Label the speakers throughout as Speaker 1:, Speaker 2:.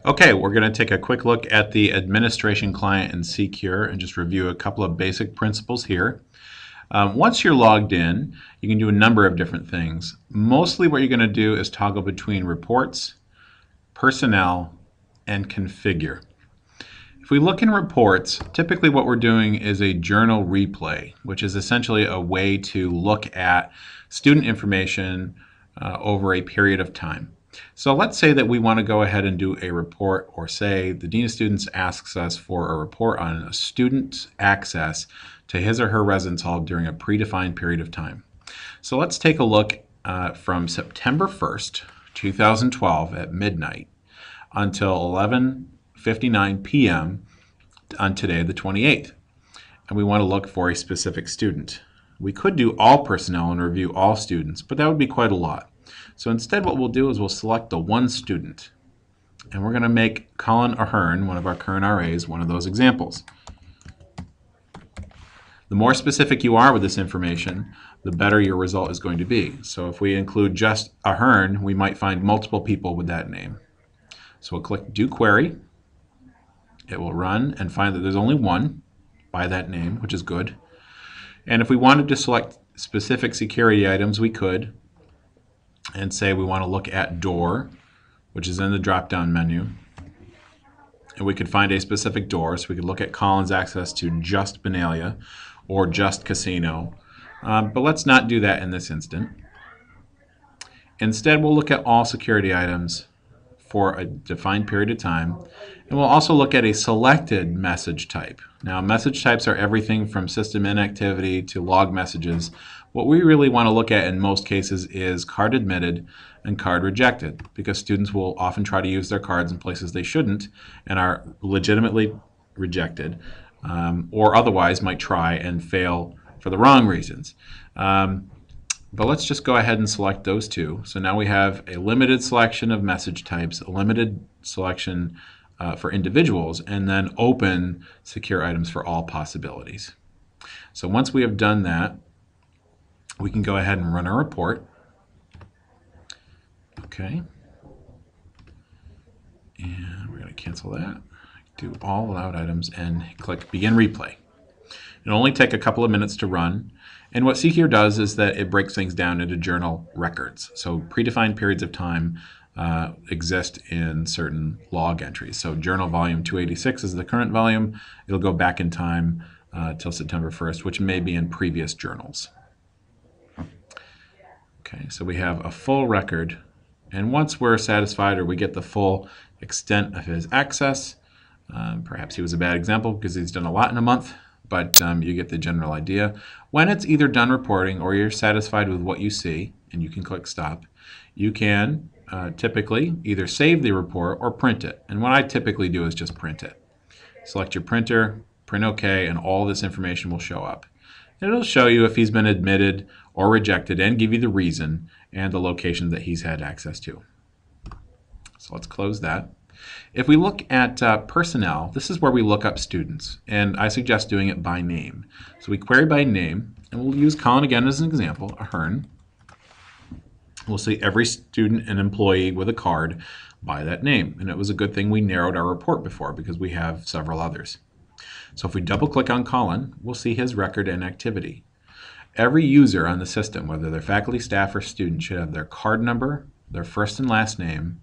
Speaker 1: Okay, we're going to take a quick look at the administration client in Secure and just review a couple of basic principles here. Once you're logged in, you can do a number of different things. Mostly what you're going to do is toggle between reports, personnel, and configure. If we look in reports, typically what we're doing is a journal replay, which is essentially a way to look at student information over a period of time. So let's say that we want to go ahead and do a report, or say the Dean of Students asks us for a report on a student's access to his or her residence hall during a predefined period of time. So let's take a look from September 1st, 2012 at midnight until 11:59 p.m. on today, the 28th. And we want to look for a specific student. We could do all personnel and review all students, but that would be quite a lot. So instead what we'll do is we'll select the one student, and we're going to make Colin Ahern, one of our current RAs, one of those examples. The more specific you are with this information, the better your result is going to be. So if we include just Ahern, we might find multiple people with that name. So we'll click Do Query. It will run and find that there's only one by that name, which is good. And if we wanted to select specific security items, we could, and say we want to look at door, which is in the drop-down menu. And we could find a specific door, so we could look at Colin's access to just Benalia or just Casino. But let's not do that in this instant. Instead, we'll look at all security items for a defined period of time, and we'll also look at a selected message type. Now, message types are everything from system inactivity to log messages. What we really want to look at in most cases is card admitted and card rejected, because students will often try to use their cards in places they shouldn't and are legitimately rejected, or otherwise might try and fail for the wrong reasons. But let's just go ahead and select those two. So now we have a limited selection of message types, a limited selection for individuals, and then open secure items for all possibilities. So once we have done that, we can go ahead and run our report. Okay. And we're going to cancel that. Do all allowed items and click Begin Replay. It'll only take a couple of minutes to run. And what Secure does is that it breaks things down into journal records. So predefined periods of time exist in certain log entries. So journal volume 286 is the current volume. It'll go back in time till September 1st, which may be in previous journals. Okay, so we have a full record. And once we're satisfied, or we get the full extent of his access, perhaps he was a bad example because he's done a lot in a month, but you get the general idea. When it's either done reporting or you're satisfied with what you see, and you can click Stop, you can typically either save the report or print it. And what I typically do is just print it. Select your printer, print OK, and all this information will show up. It'll show you if he's been admitted or rejected and give you the reason and the location that he's had access to. So let's close that. If we look at personnel, this is where we look up students, and I suggest doing it by name. So we query by name, and we'll use Colin again as an example, Ahern. We'll see every student and employee with a card by that name, and it was a good thing we narrowed our report before because we have several others. So if we double click on Colin, we'll see his record and activity. Every user on the system, whether they're faculty, staff, or student, should have their card number, their first and last name,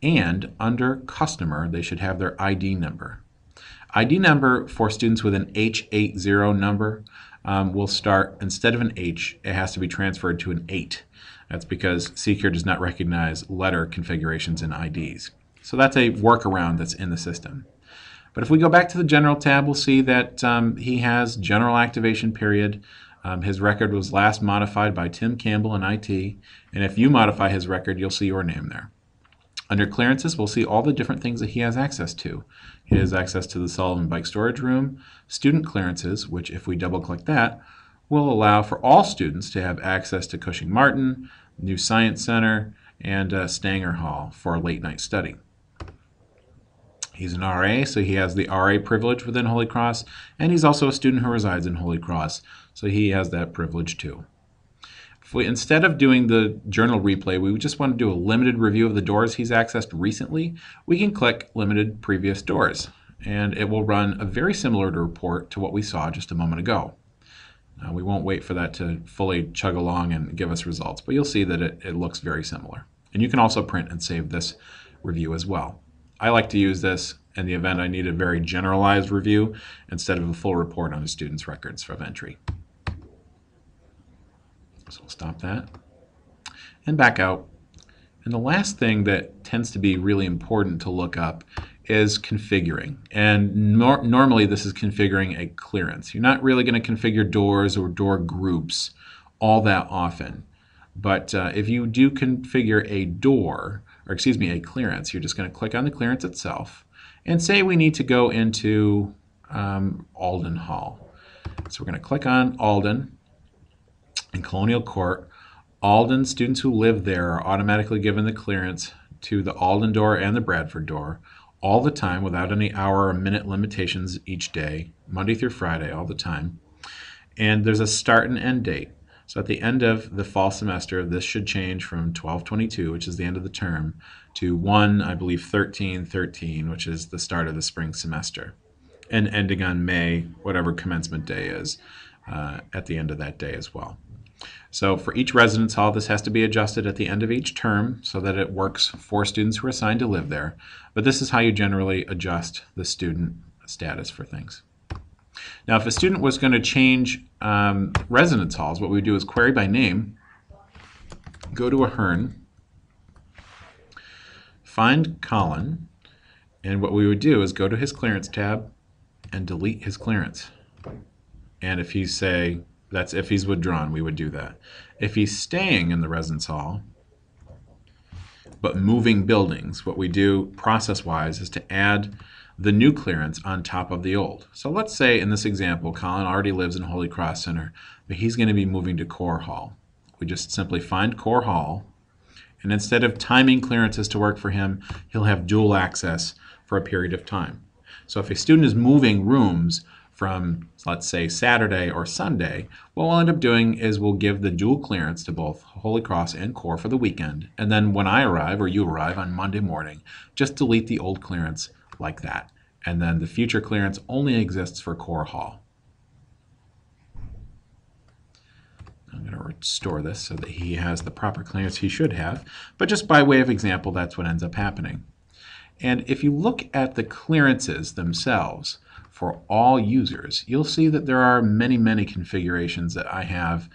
Speaker 1: and under customer, they should have their ID number. ID number for students with an H80 number will start, instead of an H, it has to be transferred to an 8. That's because Secure does not recognize letter configurations in IDs. So that's a workaround that's in the system. But if we go back to the General tab, we'll see that he has General Activation Period. His record was last modified by Tim Campbell in IT, and if you modify his record, you'll see your name there. Under Clearances, we'll see all the different things that he has access to. He has access to the Sullivan Bike Storage Room, Student Clearances, which if we double-click that, will allow for all students to have access to Cushing-Martin, New Science Center, and Stanger Hall for late-night study. He's an RA, so he has the RA privilege within Holy Cross, and he's also a student who resides in Holy Cross, so he has that privilege too. If we, instead of doing the journal replay, we just want to do a limited review of the doors he's accessed recently, we can click Limited Previous Doors, and it will run a very similar report to what we saw just a moment ago. We won't wait for that to fully chug along and give us results, but you'll see that it looks very similar. And you can also print and save this review as well. I like to use this in the event I need a very generalized review instead of a full report on a student's records of entry. So we'll stop that and back out. And the last thing that tends to be really important to look up is configuring. And normally this is configuring a clearance. You're not really going to configure doors or door groups all that often. But if you do configure a door, or excuse me, a clearance, you're just going to click on the clearance itself and say we need to go into Alden Hall. So we're going to click on Alden in Colonial Court. Alden students who live there are automatically given the clearance to the Alden door and the Bradford door all the time without any hour or minute limitations each day, Monday through Friday, all the time. And there's a start and end date. So at the end of the fall semester, this should change from 12/22, which is the end of the term, to 1, I believe, 13/13, which is the start of the spring semester, and ending on May, whatever commencement day is, at the end of that day as well. So for each residence hall, this has to be adjusted at the end of each term so that it works for students who are assigned to live there. But this is how you generally adjust the student status for things. Now, if a student was going to change residence halls, what we would do is query by name, go to Ahern, find Colin, and what we would do is go to his clearance tab and delete his clearance. And if he's, say, that's if he's withdrawn, we would do that. If he's staying in the residence hall, but moving buildings, what we do process-wise is to add the new clearance on top of the old. So let's say in this example, Colin already lives in Holy Cross Center, but he's going to be moving to Core Hall. We just simply find Core Hall, and instead of timing clearances to work for him, he'll have dual access for a period of time. So if a student is moving rooms from, let's say, Saturday or Sunday, what we'll end up doing is we'll give the dual clearance to both Holy Cross and Core for the weekend, and then when I arrive, or you arrive on Monday morning, just delete the old clearance like that. And then the future clearance only exists for Core Hall. I'm going to restore this so that he has the proper clearance he should have, but just by way of example, that's what ends up happening. And if you look at the clearances themselves for all users, you'll see that there are many, many configurations that I have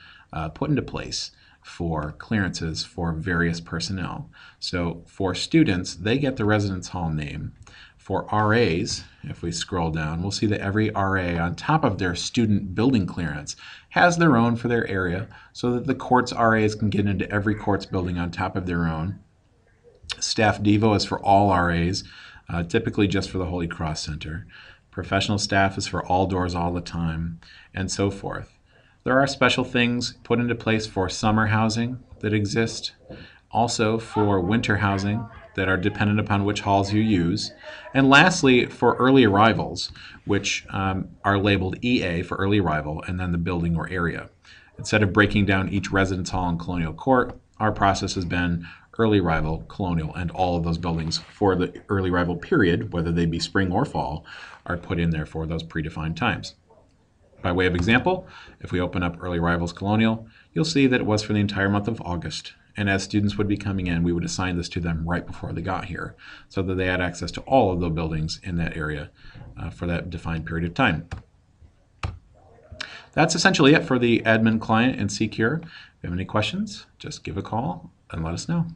Speaker 1: put into place for clearances for various personnel. So for students, they get the residence hall name. For RAs, if we scroll down, we'll see that every RA on top of their student building clearance has their own for their area, so that the courts RAs can get into every courts building on top of their own. Staff Devo is for all RAs, typically just for the Holy Cross Center. Professional staff is for all doors all the time, and so forth. There are special things put into place for summer housing that exist, also for winter housing that are dependent upon which halls you use, and lastly for early arrivals, which are labeled EA for early arrival and then the building or area. Instead of breaking down each residence hall in Colonial Court, our process has been early arrival, Colonial, and all of those buildings for the early arrival period, whether they be spring or fall, are put in there for those predefined times. By way of example, if we open up early arrivals Colonial, you'll see that it was for the entire month of August. And as students would be coming in, we would assign this to them right before they got here so that they had access to all of the buildings in that area for that defined period of time. That's essentially it for the admin client in Secure. If you have any questions, just give a call and let us know.